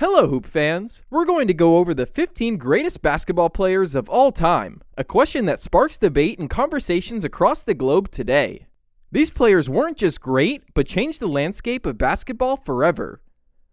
Hello, Hoop fans! We're going to go over the 15 greatest basketball players of all time, a question that sparks debate and conversations across the globe today. These players weren't just great, but changed the landscape of basketball forever.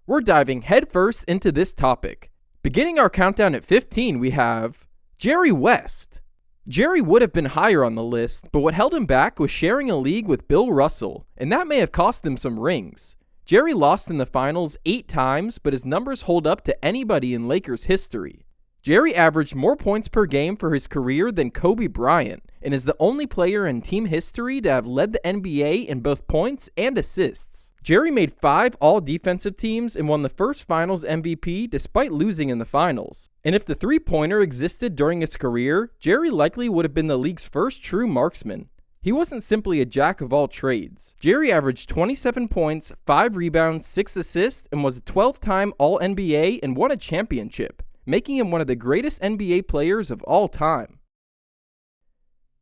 We're diving headfirst into this topic. Beginning our countdown at 15, we have Jerry West. Jerry would have been higher on the list, but what held him back was sharing a league with Bill Russell, and that may have cost him some rings. Jerry lost in the finals 8 times, but his numbers hold up to anybody in Lakers history. Jerry averaged more points per game for his career than Kobe Bryant, and is the only player in team history to have led the NBA in both points and assists. Jerry made 5 all-defensive teams and won the first finals MVP despite losing in the finals. And if the three-pointer existed during his career, Jerry likely would have been the league's first true marksman. He wasn't simply a jack of all trades. Jerry averaged 27 points, 5 rebounds, 6 assists, and was a 12-time All-NBA and won a championship, making him one of the greatest NBA players of all time.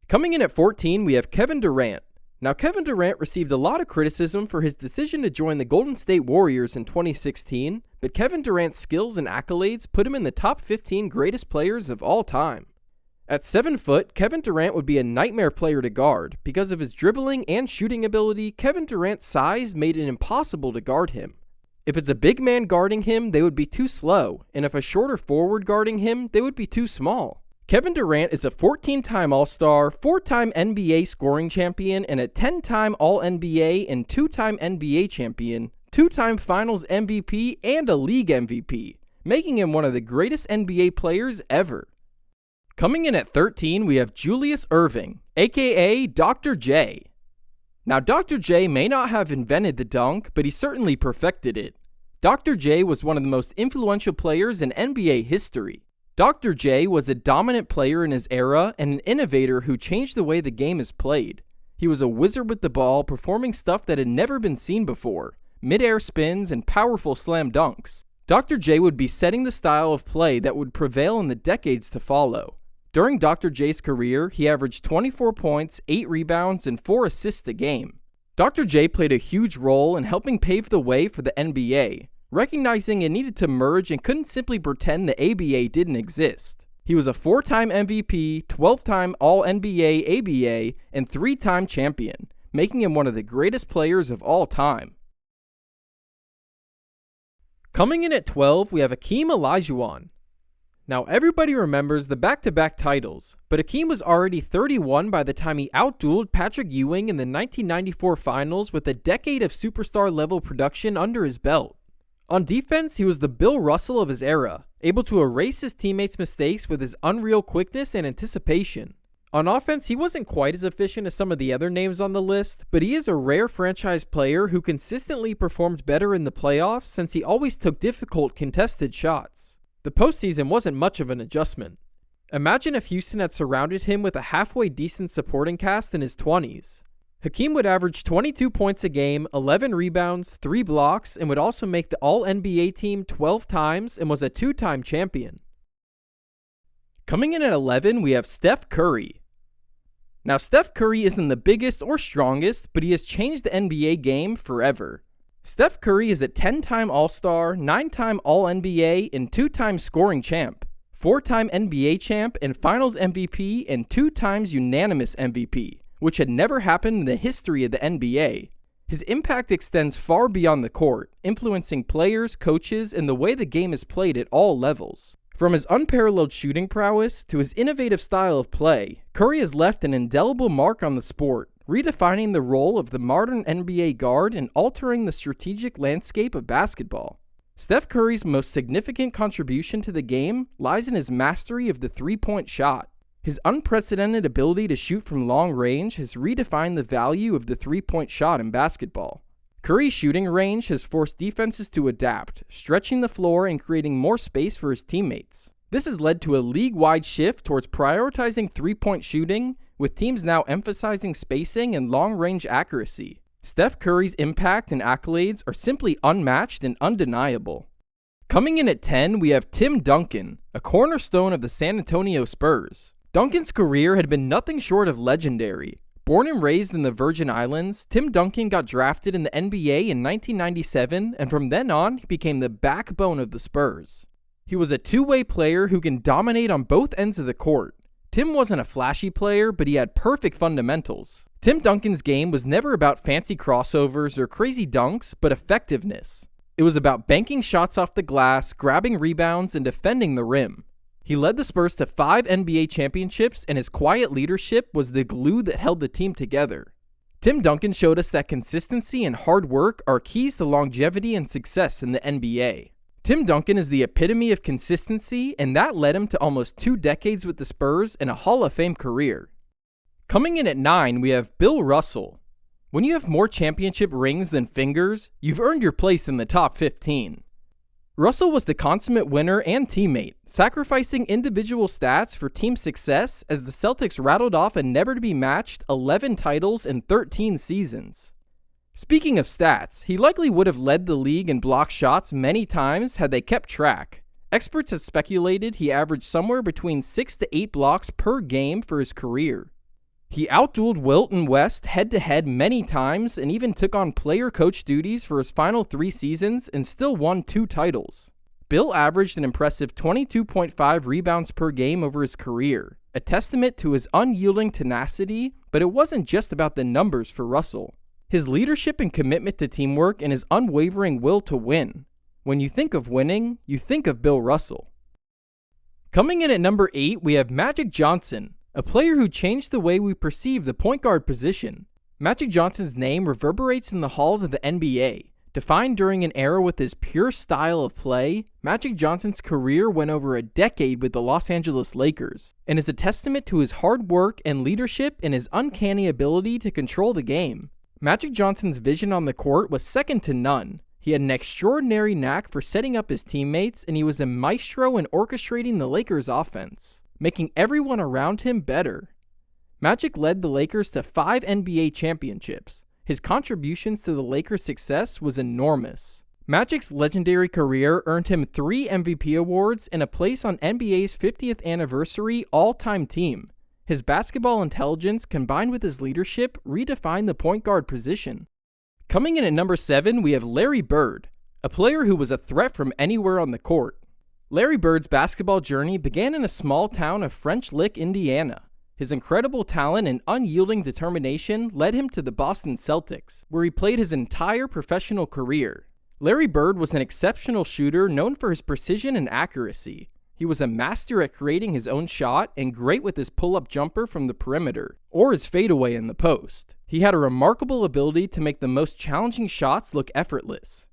Coming in at 14, we have Kevin Durant. Now, Kevin Durant received a lot of criticism for his decision to join the Golden State Warriors in 2016, but Kevin Durant's skills and accolades put him in the top 15 greatest players of all time. At 7 foot, Kevin Durant would be a nightmare player to guard. Because of his dribbling and shooting ability, Kevin Durant's size made it impossible to guard him. If it's a big man guarding him, they would be too slow, and if a shorter forward guarding him, they would be too small. Kevin Durant is a 14-time All-Star, 4-time NBA scoring champion, and a 10-time All-NBA and 2-time NBA champion, 2-time Finals MVP, and a league MVP, making him one of the greatest NBA players ever. Coming in at 13, we have Julius Erving, aka Dr. J. Now, Dr. J may not have invented the dunk, but he certainly perfected it. Dr. J was one of the most influential players in NBA history. Dr. J was a dominant player in his era and an innovator who changed the way the game is played. He was a wizard with the ball, performing stuff that had never been seen before, mid-air spins and powerful slam dunks. Dr. J would be setting the style of play that would prevail in the decades to follow. During Dr. J's career, he averaged 24 points, 8 rebounds, and 4 assists a game. Dr. J played a huge role in helping pave the way for the NBA, recognizing it needed to merge and couldn't simply pretend the ABA didn't exist. He was a 4-time MVP, 12-time All-NBA ABA, and 3-time champion, making him one of the greatest players of all time. Coming in at 12, we have Hakeem Olajuwon. Now, everybody remembers the back-to-back titles, but Hakeem was already 31 by the time he outdueled Patrick Ewing in the 1994 finals with a decade of superstar-level production under his belt. On defense, he was the Bill Russell of his era, able to erase his teammates' mistakes with his unreal quickness and anticipation. On offense, he wasn't quite as efficient as some of the other names on the list, but he is a rare franchise player who consistently performed better in the playoffs since he always took difficult contested shots. The postseason wasn't much of an adjustment. Imagine if Houston had surrounded him with a halfway decent supporting cast in his 20s. Hakeem would average 22 points a game, 11 rebounds, 3 blocks, and would also make the All-NBA team 12 times and was a 2-time champion. Coming in at 11, we have Steph Curry. Now, Steph Curry isn't the biggest or strongest, but he has changed the NBA game forever. Steph Curry is a 10-time All-Star, 9-time All-NBA, and 2-time scoring champ, 4-time NBA champ, and Finals MVP, and 2 times unanimous MVP, which had never happened in the history of the NBA. His impact extends far beyond the court, influencing players, coaches, and the way the game is played at all levels. From his unparalleled shooting prowess to his innovative style of play, Curry has left an indelible mark on the sport, redefining the role of the modern NBA guard and altering the strategic landscape of basketball. Steph Curry's most significant contribution to the game lies in his mastery of the three-point shot. His unprecedented ability to shoot from long range has redefined the value of the three-point shot in basketball. Curry's shooting range has forced defenses to adapt, stretching the floor and creating more space for his teammates. This has led to a league-wide shift towards prioritizing three-point shooting, with teams now emphasizing spacing and long-range accuracy. Steph Curry's impact and accolades are simply unmatched and undeniable. Coming in at 10, we have Tim Duncan, a cornerstone of the San Antonio Spurs. Duncan's career had been nothing short of legendary. Born and raised in the Virgin Islands, Tim Duncan got drafted in the NBA in 1997, and from then on, he became the backbone of the Spurs. He was a two-way player who can dominate on both ends of the court. Tim wasn't a flashy player, but he had perfect fundamentals. Tim Duncan's game was never about fancy crossovers or crazy dunks, but effectiveness. It was about banking shots off the glass, grabbing rebounds, and defending the rim. He led the Spurs to 5 NBA championships, and his quiet leadership was the glue that held the team together. Tim Duncan showed us that consistency and hard work are keys to longevity and success in the NBA. Tim Duncan is the epitome of consistency, and that led him to almost 2 decades with the Spurs and a Hall of Fame career. Coming in at 9, we have Bill Russell. When you have more championship rings than fingers, you've earned your place in the top 15. Russell was the consummate winner and teammate, sacrificing individual stats for team success as the Celtics rattled off a never-to-be-matched 11 titles in 13 seasons. Speaking of stats, he likely would have led the league in block shots many times had they kept track. Experts have speculated he averaged somewhere between 6 to 8 blocks per game for his career. He outdueled Wilt and West head-to-head many times and even took on player-coach duties for his final 3 seasons and still won 2 titles. Bill averaged an impressive 22.5 rebounds per game over his career, a testament to his unyielding tenacity, but it wasn't just about the numbers for Russell. His leadership and commitment to teamwork and his unwavering will to win. When you think of winning, you think of Bill Russell. Coming in at number 8, we have Magic Johnson, a player who changed the way we perceive the point guard position. Magic Johnson's name reverberates in the halls of the NBA. Defined during an era with his pure style of play, Magic Johnson's career went over a decade with the Los Angeles Lakers, and is a testament to his hard work and leadership and his uncanny ability to control the game. Magic Johnson's vision on the court was second to none. He had an extraordinary knack for setting up his teammates, and he was a maestro in orchestrating the Lakers' offense, making everyone around him better. Magic led the Lakers to 5 NBA championships. His contributions to the Lakers' success was enormous. Magic's legendary career earned him 3 MVP awards and a place on NBA's 50th anniversary all-time team. His basketball intelligence combined with his leadership redefined the point guard position. Coming in at number 7, we have Larry Bird, a player who was a threat from anywhere on the court. Larry Bird's basketball journey began in a small town of French Lick, Indiana. His incredible talent and unyielding determination led him to the Boston Celtics, where he played his entire professional career. Larry Bird was an exceptional shooter known for his precision and accuracy. He was a master at creating his own shot and great with his pull-up jumper from the perimeter, or his fadeaway in the post. He had a remarkable ability to make the most challenging shots look effortless.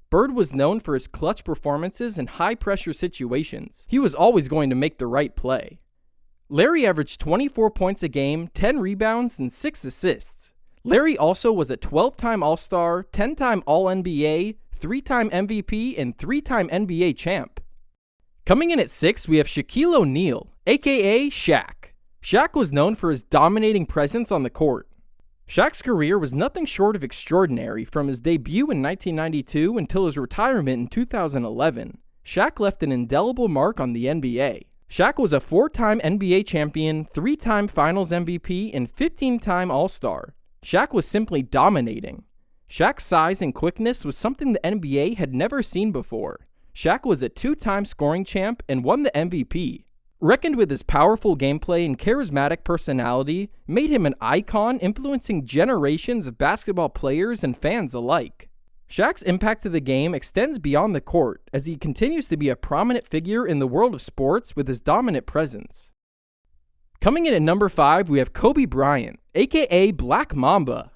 Bird was known for his clutch performances in high-pressure situations. He was always going to make the right play. Larry averaged 24 points a game, 10 rebounds, and 6 assists. Larry also was a 12-time All-Star, 10-time All-NBA, 3-time MVP, and 3-time NBA champ. Coming in at 6, we have Shaquille O'Neal, aka Shaq. Shaq was known for his dominating presence on the court. Shaq's career was nothing short of extraordinary from his debut in 1992 until his retirement in 2011. Shaq left an indelible mark on the NBA. Shaq was a 4-time NBA champion, 3-time Finals MVP, and 15-time All-Star. Shaq was simply dominating. Shaq's size and quickness was something the NBA had never seen before. Shaq was a 2-time scoring champ and won the MVP. Reckoned with his powerful gameplay and charismatic personality, made him an icon influencing generations of basketball players and fans alike. Shaq's impact to the game extends beyond the court, as he continues to be a prominent figure in the world of sports with his dominant presence. Coming in at number 5, we have Kobe Bryant, aka Black Mamba.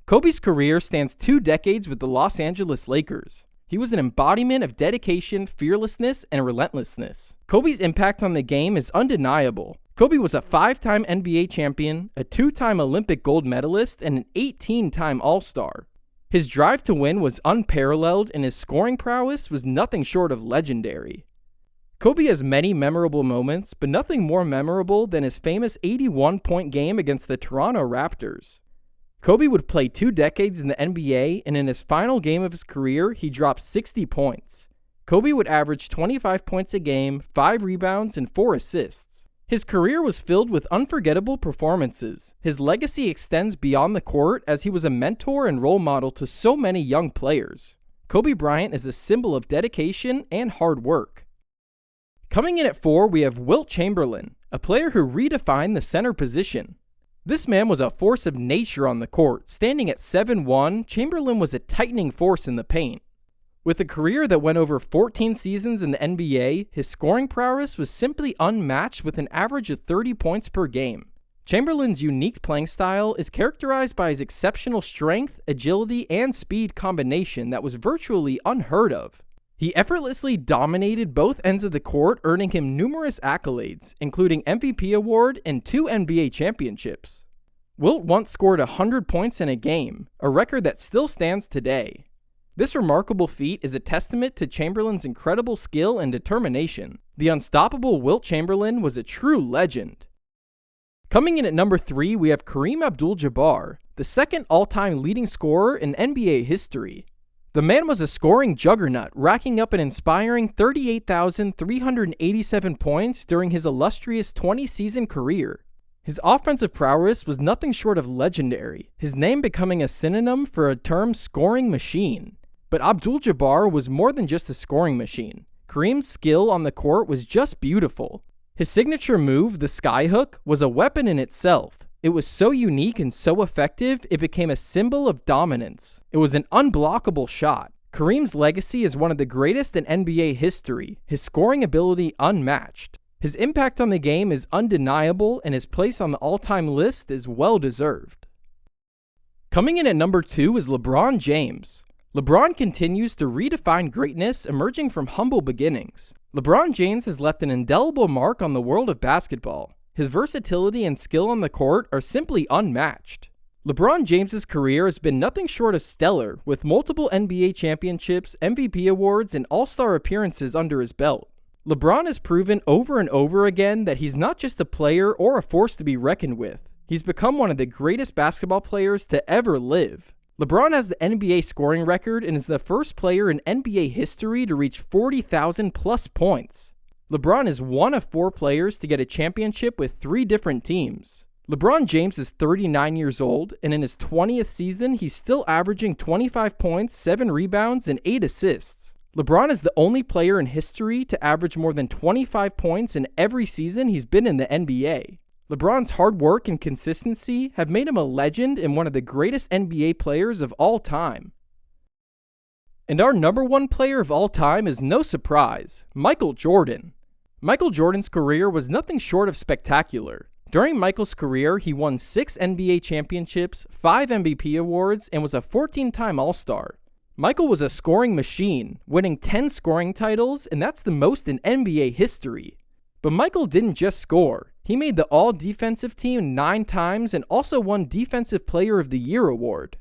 Kobe's career spans 2 decades with the Los Angeles Lakers. He was an embodiment of dedication, fearlessness, and relentlessness. Kobe's impact on the game is undeniable. Kobe was a 5-time NBA champion, a 2-time Olympic gold medalist, and an 18-time All-Star. His drive to win was unparalleled, and his scoring prowess was nothing short of legendary. Kobe has many memorable moments, but nothing more memorable than his famous 81-point game against the Toronto Raptors. Kobe would play 2 decades in the NBA, and in his final game of his career, he dropped 60 points. Kobe would average 25 points a game, 5 rebounds, and 4 assists. His career was filled with unforgettable performances. His legacy extends beyond the court as he was a mentor and role model to so many young players. Kobe Bryant is a symbol of dedication and hard work. Coming in at 4, we have Wilt Chamberlain, a player who redefined the center position. This man was a force of nature on the court. Standing at 7'1", Chamberlain was a tightening force in the paint. With a career that went over 14 seasons in the NBA, his scoring prowess was simply unmatched with an average of 30 points per game. Chamberlain's unique playing style is characterized by his exceptional strength, agility, and speed combination that was virtually unheard of. He effortlessly dominated both ends of the court, earning him numerous accolades, including MVP award and 2 NBA championships. Wilt once scored 100 points in a game, a record that still stands today. This remarkable feat is a testament to Chamberlain's incredible skill and determination. The unstoppable Wilt Chamberlain was a true legend. Coming in at number 3, we have Kareem AbdulJabbar, the second all-time leading scorer in NBA history. The man was a scoring juggernaut, racking up an inspiring 38,387 points during his illustrious 20-season career. His offensive prowess was nothing short of legendary, his name becoming a synonym for a term scoring machine. But AbdulJabbar was more than just a scoring machine. Kareem's skill on the court was just beautiful. His signature move, the skyhook, was a weapon in itself. It was so unique and so effective, it became a symbol of dominance. It was an unblockable shot. Kareem's legacy is one of the greatest in NBA history, his scoring ability unmatched. His impact on the game is undeniable, and his place on the all-time list is well-deserved. Coming in at number 2 is LeBron James. LeBron continues to redefine greatness, emerging from humble beginnings. LeBron James has left an indelible mark on the world of basketball. His versatility and skill on the court are simply unmatched. LeBron James's career has been nothing short of stellar, with multiple NBA championships, MVP awards, and All-Star appearances under his belt. LeBron has proven over and over again that he's not just a player or a force to be reckoned with. He's become one of the greatest basketball players to ever live. LeBron has the NBA scoring record and is the first player in NBA history to reach 40,000 plus points. LeBron is one of 4 players to get a championship with 3 different teams. LeBron James is 39 years old, and in his 20th season, he's still averaging 25 points, 7 rebounds, and 8 assists. LeBron is the only player in history to average more than 25 points in every season he's been in the NBA. LeBron's hard work and consistency have made him a legend and one of the greatest NBA players of all time. And our number 1 player of all time is no surprise, Michael Jordan. Michael Jordan's career was nothing short of spectacular. During Michael's career, he won 6 NBA championships, 5 MVP awards, and was a 14-time All-Star. Michael was a scoring machine, winning 10 scoring titles, and that's the most in NBA history. But Michael didn't just score. He made the All-Defensive Team 9 times and also won Defensive Player of the Year award.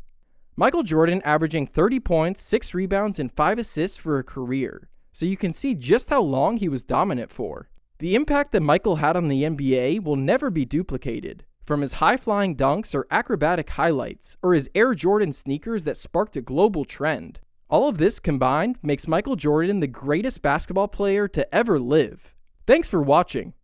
Michael Jordan averaging 30 points, 6 rebounds, and 5 assists for a career, so you can see just how long he was dominant for. The impact that Michael had on the NBA will never be duplicated, from his high-flying dunks or acrobatic highlights, or his Air Jordan sneakers that sparked a global trend. All of this combined makes Michael Jordan the greatest basketball player to ever live. Thanks for watching.